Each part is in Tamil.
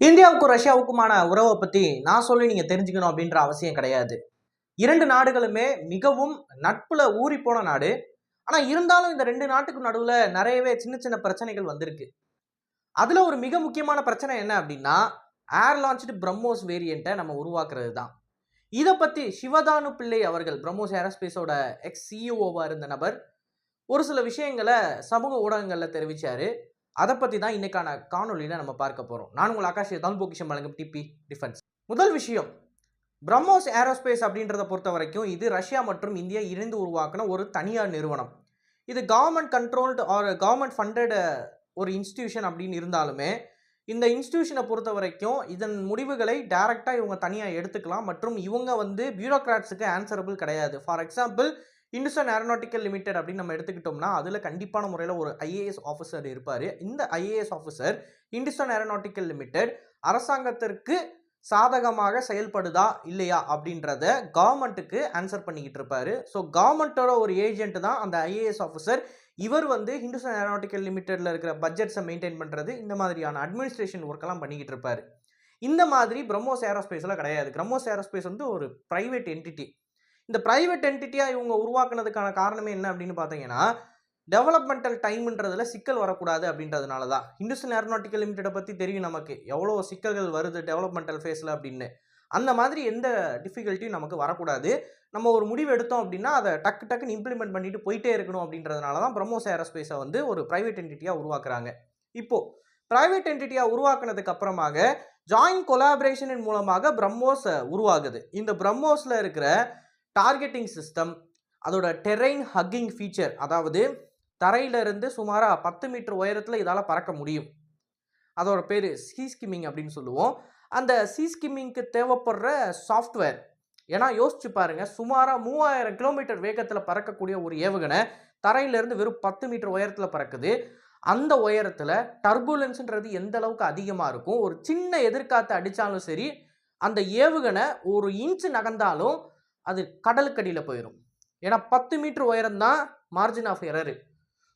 இந்தியாவுக்கும் ரஷ்யாவுக்குமான உறவை பத்தி நான் சொல்லி நீங்க தெரிஞ்சுக்கணும் அப்படின்ற அவசியம் கிடையாது. இரண்டு நாடுகளுமே மிகவும் நட்புல ஊறி போன நாடு. ஆனா இருந்தாலும் இந்த ரெண்டு நாட்டுக்கும் நடுவுல நிறையவே சின்ன சின்ன பிரச்சனைகள் வந்திருக்கு. அதுல ஒரு மிக முக்கியமான பிரச்சனை என்ன அப்படின்னா, ஏர் லான்ச்டு பிரம்மோஸ் வேரியண்ட்டை நம்ம உருவாக்குறது தான். இதை பத்தி சிவதானு பிள்ளை அவர்கள், பிரம்மோஸ் ஏரோஸ்பேஸோட எக்ஸ் சிஇஓவா இருந்த நபர், ஒரு சில விஷயங்களை சமூக ஊடகங்கள்ல தெரிவிச்சாரு. அதை பத்தி தான் இன்னைக்கான காணொலியில நம்ம பார்க்க போறோம். நான் உங்கள் ஆகாஷ் தமிழ் பொக்கிஷம் வழங்கும் டிபி டிஃபென்ஸ். முதல் விஷயம், பிரம்மோஸ் ஏரோஸ்பேஸ் அப்படின்றத பொறுத்த வரைக்கும் இது ரஷ்யா மற்றும் இந்தியா இணைந்து உருவாக்கின ஒரு தனியார் நிறுவனம். இது government controlled or government funded ஒரு இன்ஸ்டிடியூஷன் அப்படின்னு இருந்தாலுமே, இந்த இன்ஸ்டிடியூஷனை பொறுத்த வரைக்கும் இதன் முடிவுகளை டைரக்டாக இவங்க தனியாக எடுத்துக்கலாம் மற்றும் இவங்க பியூரோக்ராட்ஸுக்கு ஆன்சரபிள் கிடையாது. For example, Hindustan aeronautical limited அப்படின்னு நம்ம எடுத்துக்கிட்டோம்னா அதில் கண்டிப்பான முறையில் ஒரு ஐஏஎஸ் ஆஃபீஸர் இருப்பார். இந்த IAS officer Hindustan aeronautical limited அரசாங்கத்திற்கு சாதகமாக செயல்படுதா இல்லையா அப்படின்றத கவர்மெண்ட்டுக்கு ஆன்சர் பண்ணிக்கிட்டு இருப்பாரு. ஸோ கவர்மெண்ட்டோட ஒரு ஏஜென்ட் தான் அந்த ஐஏஎஸ் ஆஃபீஸர். இவர் ஹிந்துஸ்தான் ஏரோநாட்டிக்கல் லிமிடெட்ல இருக்கிற பட்ஜெட்ஸை மெயின்டைன் பண்ணுறது, இந்த மாதிரியான அட்மினிஸ்ட்ரேஷன் ஒர்க்கெல்லாம் பண்ணிக்கிட்டு இருப்பாரு. இந்த மாதிரி பிரம்மோஸ் ஏரோஸ்பேஸில் கிடையாது. பிரம்மோஸ் ஏரோஸ்பேஸ் ஒரு பிரைவேட் என்டிட்டி. இந்த பிரைவேட் என்டிட்டியாக இவங்க உருவாக்குனதுக்கான காரணமே என்ன அப்படின்னு பார்த்தீங்கன்னா, டெவலப்மெண்டல் டைம்ன்றதுல சிக்கல் வரக்கூடாது அப்படின்றதுனால தான். இந்துஸ்தான் ஏரோநாட்டிக்கல் லிமிடெட்டை பற்றி தெரியும் நமக்கு, எவ்வளோ சிக்கல்கள் வருது டெவலப்மெண்டல் ஃபேஸில் அப்படின்னு. அந்த மாதிரி எந்த டிஃபிகல்ட்டியும் நமக்கு வரக்கூடாது. நம்ம ஒரு முடிவு எடுத்தோம் அப்படின்னா அதை டக்குன்னு இம்ப்ளிமெண்ட் பண்ணிட்டு போயிட்டே இருக்கணும் அப்படின்றதுனால தான் பிரம்மோஸ் ஏரோஸ்பேஸை ஒரு பிரைவேட் என்டிட்டியாக உருவாக்குறாங்க. இப்போது பிரைவேட் என்டிட்டியாக உருவாக்குனதுக்கு அப்புறமாக ஜாயின்ட் கொலாபரேஷனின் மூலமாக பிரம்மோஸ் உருவாகுது. இந்த பிரம்மோஸில் இருக்கிற டார்கெட்டிங் சிஸ்டம், அதோட டெரெயின் ஹக்கிங் ஃபீச்சர், அதாவது தரையிலிருந்து சுமாராக 10 மீட்டர் உயரத்தில் இதால் பறக்க முடியும். அதோட பேர் சீ ஸ்கிம்மிங் அப்படின்னு சொல்லுவோம். அந்த சீ ஸ்கிம்மிங்க்கு தேவைப்படுற சாஃப்ட்வேர், ஏன்னா யோசிச்சு பாருங்கள், சுமாராக 3000 கிலோமீட்டர் வேகத்தில் பறக்கக்கூடிய ஒரு ஏவுகணை தரையிலிருந்து வெறும் 10 மீட்டர் உயரத்தில் பறக்குது. அந்த உயரத்தில் டர்புலன்ஸ்ன்றது எந்த அளவுக்கு அதிகமாக இருக்கும். ஒரு சின்ன எதிர்காற்று அடித்தாலும் சரி, அந்த ஏவுகணை ஒரு இன்ச்சு நகர்ந்தாலும் அது கடலுக்கடியில் போயிடும். ஏன்னா 10 மீட்டர் உயரம் தான் மார்ஜின் ஆஃப் எரரு.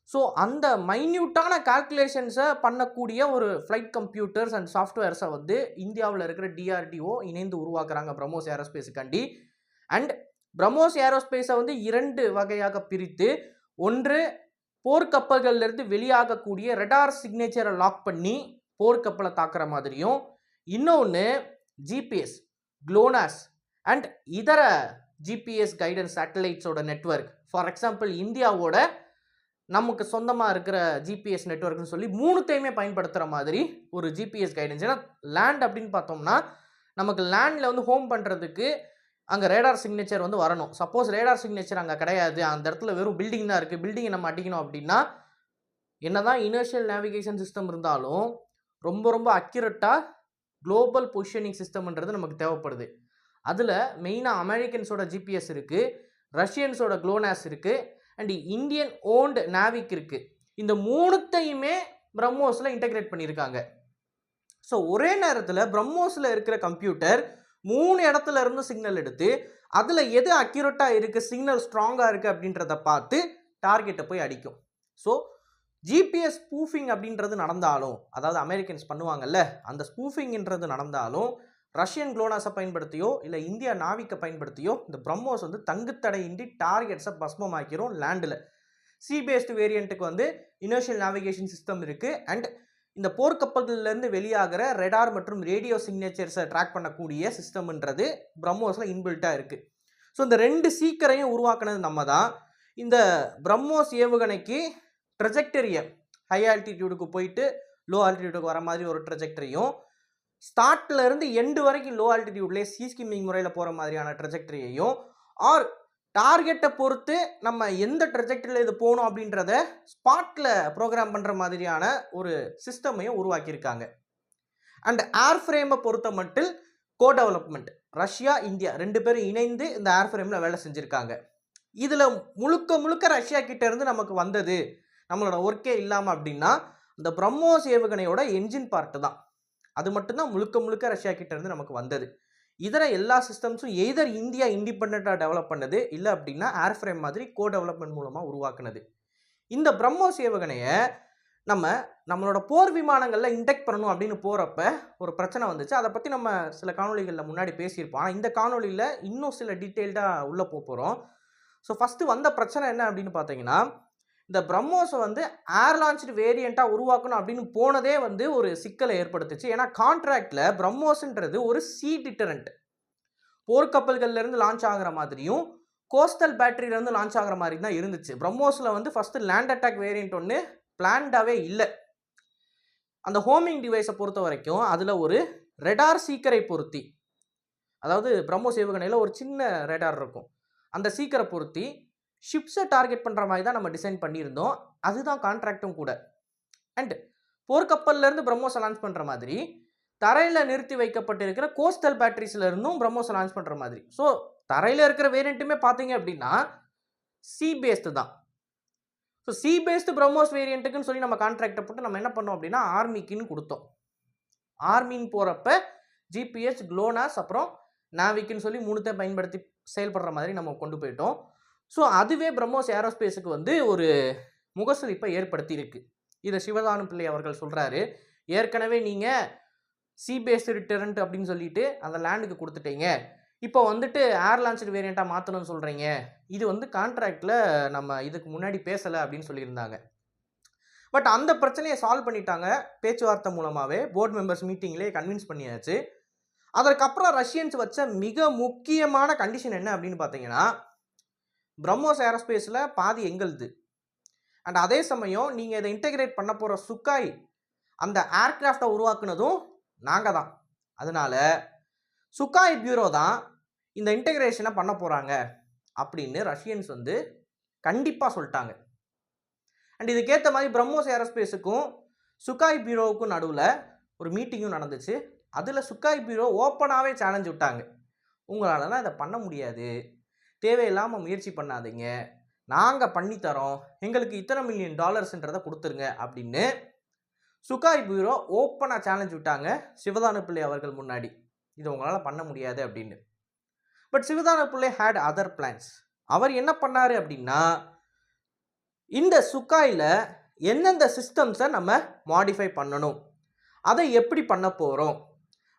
ஸோ அந்த மைன்யூட்டான கால்குலேஷன்ஸை பண்ணக்கூடிய ஒரு ஃப்ளைட் கம்ப்யூட்டர்ஸ் அண்ட் சாஃப்ட்வேர்ஸை இந்தியாவில் இருக்கிற டிஆர்டிஓ இணைந்து உருவாக்குறாங்க பிரம்மோஸ் ஏரோஸ்பேஸுக்காண்டி. அண்ட் பிரம்மோஸ் ஏரோஸ்பேஸை 2 வகையாக பிரித்து, ஒன்று போர்க்கப்பல்கள்லேருந்து வெளியாகக்கூடிய ரெடார் சிக்னேச்சரை லாக் பண்ணி போர்க்கப்பலை தாக்குற மாதிரியும், இன்னொன்று ஜிபிஎஸ், குளோனாஸ் அண்ட் இதர ஜிபிஎஸ் கைடன்ஸ் சேட்டலைட்ஸோட நெட்வொர்க். ஃபார் எக்ஸாம்பிள், இந்தியாவோட நமக்கு சொந்தமாக இருக்கிற ஜிபிஎஸ் நெட்வொர்க்னு சொல்லி 3த்தையுமே பயன்படுத்துகிற மாதிரி ஒரு ஜிபிஎஸ் கைடன்ஸ். ஏன்னா லேண்ட் அப்படின்னு பார்த்தோம்னா நமக்கு லேண்டில் ஹோம் பண்ணுறதுக்கு அங்கே ரேடார் சிக்னேச்சர் வரணும். சப்போஸ் ரேடார் சிக்னேச்சர் அங்கே கிடையாது, அந்த இடத்துல வெறும் பில்டிங் தான் இருக்குது, பில்டிங்கை நம்ம அடிக்கணும் அப்படின்னா என்ன தான் இனர்ஷியல் நேவிகேஷன் சிஸ்டம் இருந்தாலும் ரொம்ப அக்யூரேட்டாக குளோபல் பொசிஷனிங் சிஸ்டம்ன்றது நமக்கு தேவைப்படுது. அதில் மெயினாக அமெரிக்கன்ஸோட ஜிபிஎஸ் இருக்குது, ரஷ்யன்ஸோட குளோனாஸ் இருக்குது, அண்ட் இந்தியன் ஓன்டு நாவிக் இருக்குது. இந்த 3த்தையுமே பிரம்மோஸில் இன்டெகிரேட் பண்ணியிருக்காங்க. ஸோ ஒரே நேரத்தில் பிரம்மோஸில் இருக்கிற கம்ப்யூட்டர் 3 இடத்துல இருந்து சிக்னல் எடுத்து அதில் எது அக்யூரேட்டாக இருக்குது, சிக்னல் ஸ்ட்ராங்காக இருக்குது அப்படின்றத பார்த்து டார்கெட்டை போய் அடிக்கும். ஸோ ஜிபிஎஸ் ஸ்பூஃபிங் அப்படின்றது நடந்தாலும், அதாவது அமெரிக்கன்ஸ் பண்ணுவாங்கல்ல, அந்த ஸ்பூஃபிங்ன்றது நடந்தாலும் ரஷ்யன் குளோனாஸை பயன்படுத்தியோ இல்லை இந்தியா நாவிக்கை பயன்படுத்தியோ இந்த பிரம்மோஸ் தங்குத்தடையின்றி டார்கெட்ஸை பஸ்மமாக்கிறோம் லேண்டில். சி-பேஸ்டு வேரியண்ட்டுக்கு இனர்ஷியல் நேவிகேஷன் சிஸ்டம் இருக்குது. அண்ட் இந்த போர்க்கப்பல்கள்லேருந்து வெளியாகிற ரெடார் மற்றும் ரேடியோ சிக்னேச்சர்ஸை ட்ராக் பண்ணக்கூடிய சிஸ்டம்ன்றது பிரம்மோஸில் இன்பில்ட்டாக இருக்குது. ஸோ இந்த 2 சீக்கரையும் உருவாக்குனது நம்ம தான். இந்த பிரம்மோஸ் ஏவுகணைக்கு ட்ரெஜெக்டரியை ஹை ஆல்டிடியூடுக்கு போயிட்டு லோ ஆல்டிடியூடுக்கு வர மாதிரி ஒரு ட்ரெஜெக்டரியும், ஸ்டார்ட்ல இருந்து எண்டு வரைக்கும் லோ ஆல்டிடியூட்லேயே சீ ஸ்கிம்மிங் முறையில் போகிற மாதிரியான ட்ரெஜெக்டரியையும், ஆர் டார்கெட்டை பொறுத்து நம்ம எந்த ட்ரெஜெக்டரியில் இது போகணும் அப்படின்றத ஸ்பாட்டில் ப்ரோக்ராம் பண்ணுற மாதிரியான ஒரு சிஸ்டமையும் உருவாக்கியிருக்காங்க. அண்ட் ஏர் ஃப்ரேமை பொறுத்த மட்டும் கோ டெவலப்மெண்ட், ரஷ்யா இந்தியா 2 பேரும் இணைந்து இந்த ஏர் ஃப்ரேமில் வேலை செஞ்சுருக்காங்க. இதில் முழுக்க ரஷ்யா கிட்டேருந்து நமக்கு வந்தது நம்மளோட ஒர்க்கே இல்லாமல் அப்படின்னா இந்த பிரம்மோஸ் ஏவுகணையோட என்ஜின் பார்ட்டு தான். அது மட்டும்தான் முழுக்க ரஷ்யா கிட்டேருந்து நமக்கு வந்தது. இதர எல்லா சிஸ்டம்ஸும் எய்தர் இந்தியா இண்டிபெண்ட்டாக டெவலப் பண்ணது, இல்லை அப்படின்னா ஏர் ஃப்ரேம் மாதிரி கோ டெவலப்மெண்ட் மூலமாக உருவாக்குனது. இந்த பிரம்மோஸ் ஏவுகணையை நம்ம நம்மளோட போர் விமானங்களில் இன்டெக்ட் பண்ணணும் அப்படின்னு போகிறப்ப ஒரு பிரச்சனை வந்துச்சு. அதை பற்றி நம்ம சில காணொலிகளில் முன்னாடி பேசியிருப்போம். ஆனால் இந்த காணொலியில் இன்னும் சில டீட்டெயில்டாக உள்ளே போகிறோம். ஸோ ஃபஸ்ட்டு வந்த பிரச்சனை என்ன அப்படின்னு பார்த்தீங்கன்னா, இந்த பிரம்மோஸை வந்து ஏர் லான்ச்டு வேரியண்ட்டாக உருவாக்கணும் அப்படின்னு போனதே வந்து ஒரு சிக்கலை ஏற்படுத்துச்சு. ஏன்னா கான்ட்ராக்டில் பிரம்மோஸ்ன்றது ஒரு சி டிட்டரண்ட், போர்க்கப்பல்கள்லேருந்து லான்ச் ஆகிற மாதிரியும் கோஸ்டல் பேட்டரியிலேருந்து லான்ச் ஆகிற மாதிரி தான் இருந்துச்சு. பிரம்மோஸில் வந்து ஃபஸ்ட்டு லேண்ட் அட்டாக் வேரியண்ட் ஒன்று பிளான்டாகவே இல்லை. அந்த ஹோமிங் டிவைஸை பொறுத்த வரைக்கும் அதில் ஒரு ரெடார் சீக்கரை பொருத்தி, அதாவது பிரம்மோஸ் ஏவுகணையில் ஒரு சின்ன ரெடார் இருக்கும், அந்த சீக்கரை பொருத்தி ஷிப்ஸை டார்கெட் பண்ணுற மாதிரி தான் நம்ம டிசைன் பண்ணியிருந்தோம். அதுதான் கான்ட்ராக்டும் கூட. அண்ட் போர்க்கப்பல்லேருந்து பிரம்மோஸை லான்ச் பண்ணுற மாதிரி தரையில் நிறுத்தி வைக்கப்பட்டிருக்கிற கோஸ்டல் பேட்டரிஸில் இருந்தும் பிரம்மோஸை லான்ச் பண்ணுற மாதிரி. ஸோ தரையில் இருக்கிற வேரியண்ட்டுமே பார்த்தீங்க அப்படின்னா சி பேஸ்டு தான். ஸோ சி பேஸ்டு பிரம்மோஸ் வேரியண்ட்டுக்குன்னு சொல்லி நம்ம கான்ட்ராக்டை போட்டு நம்ம என்ன பண்ணோம் அப்படின்னா ஆர்மிக்குன்னு கொடுத்தோம். ஆர்மின்னு போகிறப்ப ஜிபிஎஸ், குளோனாஸ், அப்புறம் நாவிக்குன்னு சொல்லி 3 பயன்படுத்தி செயல்படுற மாதிரி நம்ம கொண்டு போயிட்டோம். ஸோ அதுவே பிரம்மோஸ் ஏரோஸ்பேஸுக்கு வந்து ஒரு முகசுளிப்பை ஏற்படுத்தி இருக்கு. இதை சிவதானு பிள்ளை அவர்கள் சொல்கிறாரு. ஏற்கனவே நீங்கள் சி பேஸ்டு டிட்டரண்ட் அப்படின்னு சொல்லிட்டு அந்த லேண்டுக்கு கொடுத்துட்டீங்க, இப்போ வந்துட்டு ஏர் லான்ச்டு வேரியண்ட்டாக மாற்றணும்னு சொல்கிறீங்க, இது வந்து கான்ட்ராக்டில் நம்ம இதுக்கு முன்னாடி பேசலை அப்படின்னு சொல்லியிருந்தாங்க. பட் அந்த பிரச்சனையை சால்வ் பண்ணிட்டாங்க பேச்சுவார்த்தை மூலமாகவே. போர்டு மெம்பர்ஸ் மீட்டிங்லேயே கன்வின்ஸ் பண்ணியாச்சு. அதற்கப்புறம் ரஷ்யன்ஸ் வச்ச மிக முக்கியமான கண்டிஷன் என்ன அப்படின்னு பார்த்தீங்கன்னா, பிரம்மோஸ் ஏரோஸ்பேஸில் பாதி எங்களுது, அண்ட் அதே சமயம் நீங்கள் இதை இன்டெகிரேட் பண்ண போகிற சுக்காய் அந்த ஏர்கிராஃப்டை உருவாக்குனதும் நாங்கள் தான். அதனால சுக்காய் பியூரோ தான் இந்த இன்டெகிரேஷனை பண்ண போகிறாங்க அப்படின்னு ரஷ்யன்ஸ் வந்து கண்டிப்பாக சொல்லிட்டாங்க. அண்ட் இதுக்கேற்ற மாதிரி பிரம்மோஸ் ஏரோஸ்பேஸுக்கும் சுக்காய் பியூரோவுக்கும் நடுவில் ஒரு மீட்டிங்கும் நடந்துச்சு. அதில் சுக்காய் பியூரோ ஓப்பனாகவே சேலஞ்ச் விட்டாங்க, உங்களாலலாம் இதை பண்ண முடியாது, தேவையில்லாமல் முயற்சி பண்ணாதீங்க, நாங்கள் பண்ணித்தரோம், எங்களுக்கு இத்தனை $1 மில்லியன் கொடுத்துருங்க அப்படின்னு சுக்காய் பியூரோ ஓப்பனாக சேலஞ்ச் விட்டாங்க சிவதானு பிள்ளை அவர்கள் முன்னாடி, இது உங்களால் பண்ண முடியாது அப்படின்னு. பட் சிவதானு பிள்ளை ஹேட் அதர் பிளான்ஸ். அவர் என்ன பண்ணார் அப்படின்னா, இந்த சுக்காயில் எந்தெந்த சிஸ்டம்ஸை நம்ம மாடிஃபை பண்ணணும், அதை எப்படி பண்ண போகிறோம்,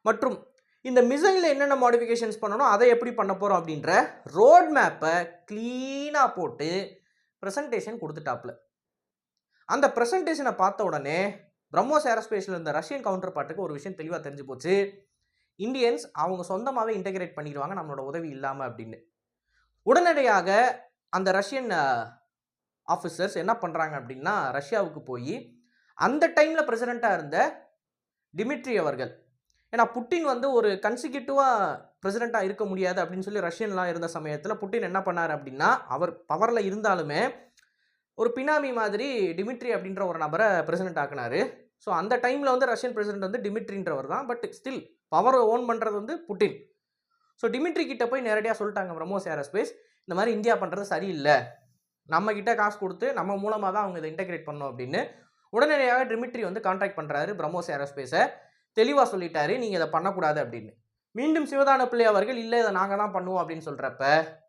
மற்றும் இந்த மிசைலில் என்னென்ன மாடிஃபிகேஷன்ஸ் பண்ணணும், அதை எப்படி பண்ண போகிறோம் அப்படின்ற ரோட் மேப்பை க்ளீனாக போட்டு ப்ரெசன்டேஷன் கொடுத்துட்டாப்புல. அந்த ப்ரெசன்டேஷனை பார்த்த உடனே பிரம்மோஸ் ஏரோஸ்பேஸில் இருந்த ரஷ்யன் கவுண்டர் பார்ட்டுக்கு ஒரு விஷயம் தெளிவாக தெரிஞ்சு போச்சு, இந்தியன்ஸ் அவங்க சொந்தமாகவே இன்டெகிரேட் பண்ணிடுவாங்க நம்மளோட உதவி இல்லாமல் அப்படின்னு. உடனடியாக அந்த ரஷ்யன் ஆஃபீஸர்ஸ் என்ன பண்ணுறாங்க அப்படின்னா, ரஷ்யாவுக்கு போய் அந்த டைமில் பிரசிடெண்ட்டாக இருந்த டிமிட்ரி அவர்கள், ஏன்னா புட்டின் வந்து ஒரு கன்சிக்யூட்டிவாக பிரசிடெண்ட்டாக இருக்க முடியாது அப்படின்னு சொல்லி ரஷ்யன்லாம் இருந்த சமயத்தில் புட்டின் என்ன பண்ணார் அப்படின்னா, அவர் பவரில் இருந்தாலுமே ஒரு பினாமி மாதிரி டிமிட்ரி அப்படின்ற ஒரு நபரை பிரசிடெண்ட் ஆக்கினார். ஸோ அந்த டைமில் வந்து ரஷ்யன் பிரசிடெண்ட் வந்து டிமிட்ரின்றவர் தான், பட் ஸ்டில் பவர் ஓன் பண்ணுறது வந்து புட்டின். ஸோ டிமிட்ரி கிட்ட போய் நேரடியாக சொல்லிட்டாங்க பிரம்மோஸ் ஏரோஸ்பேஸ், இந்த மாதிரி இந்தியா பண்ணுறது சரியில்லை, நம்ம கிட்ட காசு கொடுத்து நம்ம மூலமாக தான் அவங்க இதை இன்டெகிரேட் பண்ணோம் அப்படின்னு. உடனடியாக டிமிட்ரி வந்து கான்டாக்ட் பண்ணுறாரு பிரம்மோஸ் ஏரோஸ்பேஸை, தெளிவாக சொல்லிட்டாரு நீங்கள் இதை பண்ணக்கூடாது அப்படின்னு. மீண்டும் சிவதானு பிள்ளை அவர்கள் இல்லை இதை நாங்கள் தான் பண்ணுவோம் அப்படின்னு சொல்கிறப்ப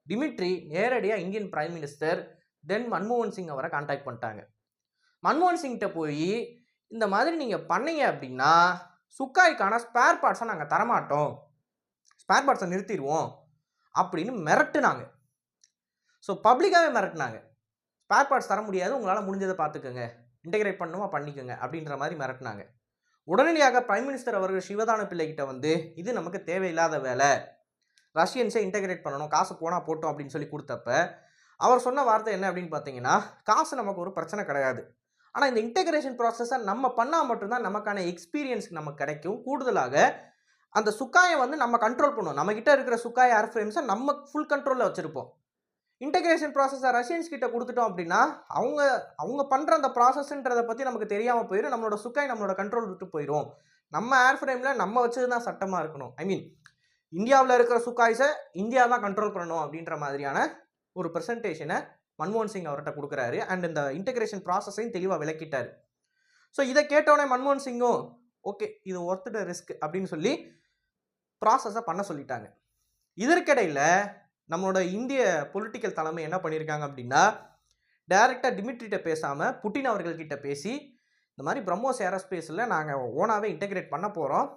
டிமிட்ரி நேரடியாக இந்தியன் பிரைம் மினிஸ்டர் தென் மன்மோகன் சிங் அவரை கான்டாக்ட் பண்ணிட்டாங்க. மன்மோகன் சிங்கிட்ட போய் இந்த மாதிரி நீங்கள் பண்ணீங்க அப்படின்னா சுக்காய்க்கான ஸ்பேர் பார்ட்ஸை நாங்கள் தரமாட்டோம், ஸ்பேர் பார்ட்ஸை நிறுத்திடுவோம் அப்படின்னு மிரட்டுனாங்க. ஸோ பப்ளிக்காகவே மிரட்டினாங்க, ஸ்பேர் பார்ட்ஸ் தர முடியாது, உங்களால் முடிஞ்சதை பார்த்துக்கோங்க, இன்டெகிரேட் பண்ணுமா பண்ணிக்கோங்க அப்படின்ற மாதிரி மிரட்டினாங்க. உடனடியாக பிரைம் மினிஸ்டர் அவர்கள் சிவதானு பிள்ளைகிட்ட வந்து இது நமக்கு தேவையில்லாத வேலை, ரஷ்யன்ஸை இன்டெகிரேட் பண்ணணும், காசு போனால் போட்டோம் அப்படின்னு சொல்லி கொடுத்தப்ப அவர் சொன்ன வார்த்தை என்ன அப்படின்னு பார்த்தீங்கன்னா, காசு நமக்கு ஒரு பிரச்சனை கிடையாது, ஆனால் இந்த இன்டெகிரேஷன் ப்ராசஸை நம்ம பண்ணால் மட்டும்தான் நமக்கான எக்ஸ்பீரியன்ஸ் நமக்கு கிடைக்கும், கூடுதலாக அந்த சுக்காயை வந்து நம்ம கண்ட்ரோல் பண்ணுவோம், நம்மக்கிட்ட இருக்கிற சுக்காய் ஏர் ஃப்ரேம்ஸை நம்ம ஃபுல் கண்ட்ரோலில் வச்சுருப்போம். இன்டெகிரேஷன் ப்ராசஸை ரஷ்யன்ஸ் கிட்ட கொடுத்துட்டோம் அப்படின்னா அவங்க பண்ணுற அந்த ப்ராசஸ்ன்றதை பற்றி நமக்கு தெரியாமல் போயிடும், நம்மளோட சுக்காய் நம்மளோட கண்ட்ரோல் விட்டு போயிடும், நம்ம ஏர் ஃப்ரேமில் நம்ம வச்சது தான் சட்டமாக இருக்கணும், ஐ மீன் இந்தியாவில் இருக்கிற சுக்காய்ஸை இந்தியா தான் கண்ட்ரோல் பண்ணணும் அப்படின்ற மாதிரியான ஒரு ப்ரெசன்டேஷனை மன்மோகன் சிங் அவர்கிட்ட கொடுக்குறாரு. அண்ட் இந்த இன்டெகிரேஷன் ப்ராசஸையும் தெளிவாக விளக்கிட்டார். ஸோ இதை கேட்டோடனே மன்மோகன் சிங்கும் ஓகே இது ஒர்த்து ரிஸ்க் அப்படின்னு சொல்லி ப்ராசஸை பண்ண சொல்லிட்டாங்க. இதற்கிடையில் நம்மளோட இந்திய பொலிட்டிக்கல் தலைமை என்ன பண்ணியிருக்காங்க அப்படின்னா, டைரெக்டாக டிமிட்ரிகிட்ட பேசாமல் புட்டின் அவர்கள்கிட்ட பேசி இந்த மாதிரி பிரம்மோஸ் ஏரோஸ்பேஸில் நாங்கள் ஓனாகவே இன்டெகிரேட் பண்ண போகிறோம்,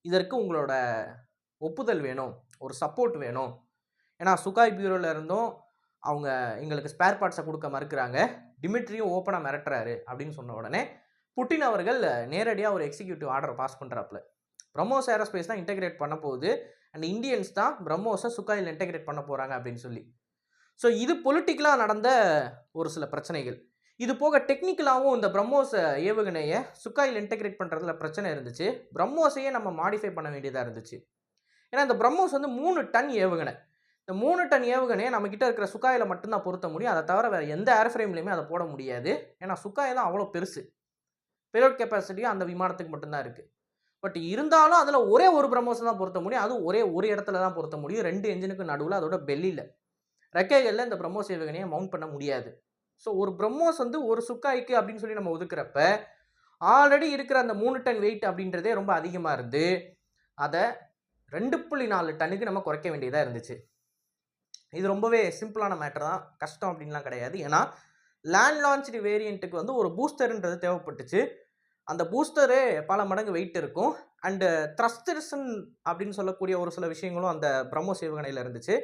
இதற்கு உங்களோட ஒப்புதல் வேணும், ஒரு சப்போர்ட் வேணும். ஏன்னா சுகாய் பியூரோவில் இருந்தும் அவங்க எங்களுக்கு ஸ்பேர் பார்ட்ஸை கொடுக்க மறுக்கிறாங்க, டிமிட்ரியும் ஓப்பனாக மிரட்டுறாரு அப்படின்னு சொன்ன உடனே புட்டின் அவர்கள் நேரடியாக ஒரு எக்ஸிக்யூட்டிவ் ஆர்டர் பாஸ் பண்ணுறாப்புல. பிரம்மோஸ் ஏரோஸ்பேஸ் தான் இன்டெகிரேட் பண்ண போகுது அண்ட் இந்தியன்ஸ் தான் பிரம்மோஸை சுகாயில் இன்டெகிரேட் பண்ண போகிறாங்க அப்படின்னு சொல்லி. ஸோ இது பொலிட்டிக்கலாக நடந்த ஒரு சில பிரச்சனைகள். இது போக டெக்னிக்கலாகவும் இந்த பிரம்மோஸ் ஏவுகணையை சுகாயில் இன்டெகிரேட் பண்ணுறதுல பிரச்சனை இருந்துச்சு. பிரம்மோஸையே நம்ம மாடிஃபை பண்ண வேண்டியதாக இருந்துச்சு. ஏன்னா இந்த பிரம்மோஸ் வந்து 3 டன் ஏவுகணை. இந்த 3 டன் ஏவுகணையை நம்மக்கிட்ட இருக்கிற சுகாயில் மட்டும்தான் பொருத்த முடியும். அதை தவிர வேறு எந்த ஏர்ஃப்ரேம்லையுமே அதை போட முடியாது. ஏன்னா சுகாய் தான் அவ்வளோ பெருசு, பேலோட் கெப்பாசிட்டியும் அந்த விமானத்துக்கு மட்டும்தான் இருக்குது. பட் இருந்தாலும் அதில் ஒரே ஒரு பிரம்மோஸ் தான் பொருத்த முடியும். அதுவும் ஒரே ஒரு இடத்துல தான் பொருத்த முடியும். 2 என்ஜினுக்கு நடுவில் அதோட பெல்லியில் ரெக்கைகளில் இந்த பிரம்மோஸ் ஏவுகணையை மவுண்ட் பண்ண முடியாது. ஸோ ஒரு பிரம்மோஸ் வந்து ஒரு சுக்காய்க்கு அப்படின்னு சொல்லி நம்ம ஒதுக்குறப்ப ஆல்ரெடி இருக்கிற அந்த 3 டன் வெயிட் அப்படின்றதே ரொம்ப அதிகமாக இருந்து அதை 2.4 டன்னுக்கு நம்ம குறைக்க வேண்டியதாக இருந்துச்சு. இது ரொம்பவே சிம்பிளான மேட்டர் தான், கஷ்டம் அப்படின்லாம் கிடையாது. ஏன்னா லேண்ட் லான்ச்டு வேரியண்ட்டுக்கு வந்து ஒரு பூஸ்டர்ன்றது தேவைப்பட்டுச்சு. அந்த பூஸ்டரே பல மடங்கு வெயிட் இருக்கும். அண்டு த்ரஸ்டர்ஸன் அப்படின்னு சொல்லக்கூடிய ஒரு சில விஷயங்களும் அந்த பிரம்மோஸ் ஏவுகணையில் இருந்துச்சு.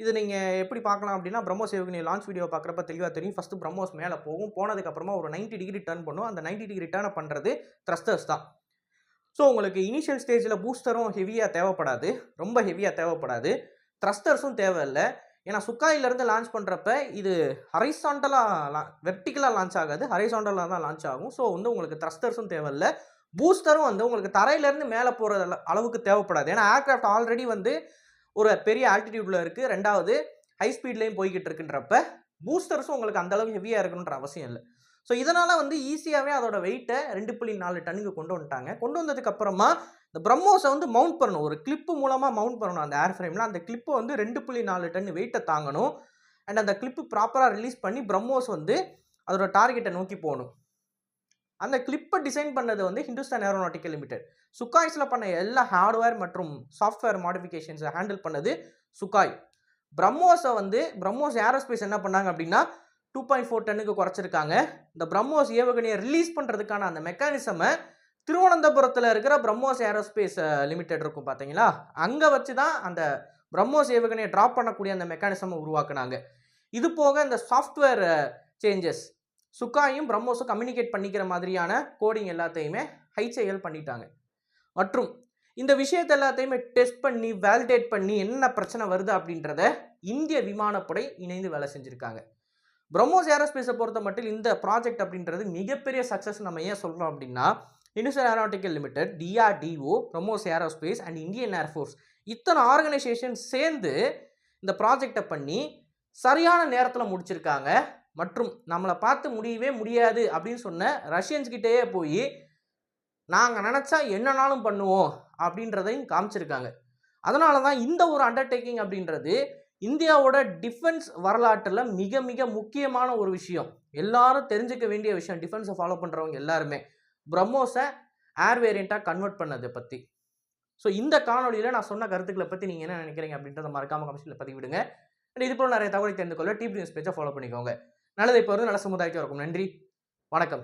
இது நீங்கள் எப்படி பார்க்கலாம் அப்படின்னா, பிரம்மோஸ் ஏவுகணை லான்ச் வீடியோ பார்க்குறப்ப தெளிவாக தெரியும். ஃபஸ்ட்டு பிரம்மோஸ் மேலே போகும், போனதுக்கப்புறமா ஒரு 90 டிகிரி டர்ன் பண்ணும். அந்த 90 டிகிரி டர்னை பண்ணுறது த்ரஸ்டர்ஸ் தான். ஸோ உங்களுக்கு இனிஷியல் ஸ்டேஜில் பூஸ்டரும் ஹெவியாக தேவைப்படாது, ரொம்ப ஹெவியாக தேவைப்படாது. த்ரஸ்டர்ஸும் தேவையில்லை. ஏன்னா சுக்காயிலேருந்து லான்ச் பண்ணுறப்ப இது ஹரைசாண்டலாக வெர்டிக்கலாக லான்ச் ஆகாது, ஹரைசாண்டலாக தான் லான்ச் ஆகும். ஸோ வந்து உங்களுக்கு த்ரஸ்டர்ஸும் தேவையில்லை, பூஸ்டரும் வந்து உங்களுக்கு தரையிலேருந்து மேலே போகிற அளவுக்கு தேவைப்படாது. ஏன்னா ஏர்க்ராஃப்ட் ஆல்ரெடி வந்து ஒரு பெரிய ஆல்டிடியூடில் இருக்குது, 2வது ஹை ஸ்பீட்லேயும் போய்கிட்டு இருக்குன்றப்ப பூஸ்டர்ஸும் உங்களுக்கு அந்தளவுக்கு ஹெவியாக இருக்கணுன்ற அவசியம் இல்லை. ஸோ இதனால் வந்து ஈஸியாகவே அதோட வெயிட்டை 2.4 டன்னுக்கு கொண்டு வந்துட்டாங்க. கொண்டு வந்ததுக்கப்புறமா இந்த பிரம்மோஸை வந்து மவுண்ட் பண்ணணும், ஒரு கிளிப்பு மூலமாக மவுண்ட் பண்ணணும். அந்த ஏர்ஃப்ரேமில் அந்த கிளிப்பு வந்து 2.4 டன் வெயிட்டை தாங்கணும். அண்ட் அந்த கிளிப்பு ப்ராப்பராக ரிலீஸ் பண்ணி பிரம்மோஸ் வந்து அதோட டார்கெட்டை நோக்கி போகணும். அந்த கிளிப்பை டிசைன் பண்ணது வந்து ஹிந்துஸ்தான் ஏரோநாட்டிக்கல் லிமிடெட். சுக்காய்ஸில் பண்ண எல்லா ஹார்ட்வேர் மற்றும் சாஃப்ட்வேர் மாடிஃபிகேஷன்ஸை ஹேண்டில் பண்ணது சுக்காய். பிரம்மோஸை வந்து பிரம்மோஸ் ஏரோஸ்பேஸ் என்ன பண்ணாங்க அப்படின்னா 2.4 டன்னுக்கு குறைச்சிருக்காங்க. இந்த பிரம்மோஸ் ஏவுகணையை ரிலீஸ் பண்ணுறதுக்கான அந்த மெக்கானிசமை திருவனந்தபுரத்தில் இருக்கிற பிரம்மோஸ் ஏரோஸ்பேஸ் லிமிடெட் இருக்கும் பார்த்தீங்களா, அங்கே வச்சு தான் அந்த பிரம்மோஸ் ஏவுகணையை ட்ராப் பண்ணக்கூடிய அந்த மெக்கானிசமை உருவாக்குனாங்க. இது போக இந்த சாஃப்ட்வேர் சேஞ்சஸ் சுக்காயும் பிரம்மோஸும் கம்யூனிகேட் பண்ணிக்கிற மாதிரியான கோடிங் எல்லாத்தையுமே ஹைச்செயல் பண்ணிட்டாங்க. மற்றும் இந்த விஷயத்தை எல்லாத்தையுமே டெஸ்ட் பண்ணி வேலிடேட் பண்ணி என்ன பிரச்சனை வருது அப்படின்றத இந்திய விமானப்படை இணைந்து வேலை செஞ்சுருக்காங்க. பிரம்மோஸ் ஏரோஸ்பேஸை பொறுத்த மட்டும் இந்த ப்ராஜெக்ட் அப்படின்றது மிகப்பெரிய சக்ஸஸ். நம்ம ஏன் சொல்கிறோம் அப்படின்னா, Hindustan aeronautical limited, DRDO, BrahMos aerospace and Indian air force இத்தனை ஆர்கனைசேஷன் சேர்ந்து இந்த ப்ராஜெக்டை பண்ணி சரியான நேரத்தில் முடிச்சிருக்காங்க. மற்றும் நம்மளை பார்த்து முடியவே முடியாது அப்படின்னு சொன்ன ரஷ்யன்ஸ்கிட்டேயே போய் நாங்கள் நினச்சா என்னன்னாலும் பண்ணுவோம் அப்படின்றதையும் காமிச்சிருக்காங்க. அதனால தான் இந்த ஒரு அண்டர்டேக்கிங் அப்படின்றது இந்தியாவோட டிஃபென்ஸ் வரலாற்றில் மிக மிக முக்கியமான ஒரு விஷயம். எல்லாரும் தெரிஞ்சுக்க வேண்டிய விஷயம், டிஃபென்ஸை ஃபாலோ பண்ணுறவங்க எல்லாருமே பிரம்மோஸை ஏர் வேரியண்ட்டாக கன்வெர்ட் பண்ணதை பற்றி. ஸோ இந்த காணொலியில் நான் சொன்ன கருத்துக்களை பற்றி நீங்கள் என்ன நினைக்கிறீங்க அப்படின்றத மறக்காம கமெண்ட்ஸில் பதிவிடுங்க. அண்ட் இது போல் நிறைய தகவலை தெரிந்து கொள்ள டிபி நியூஸ் பேஜை ஃபாலோ பண்ணிக்கோங்க. நல்லதை இப்போ நல்ல சமுதாயத்தில் இருக்கும். நன்றி, வணக்கம்.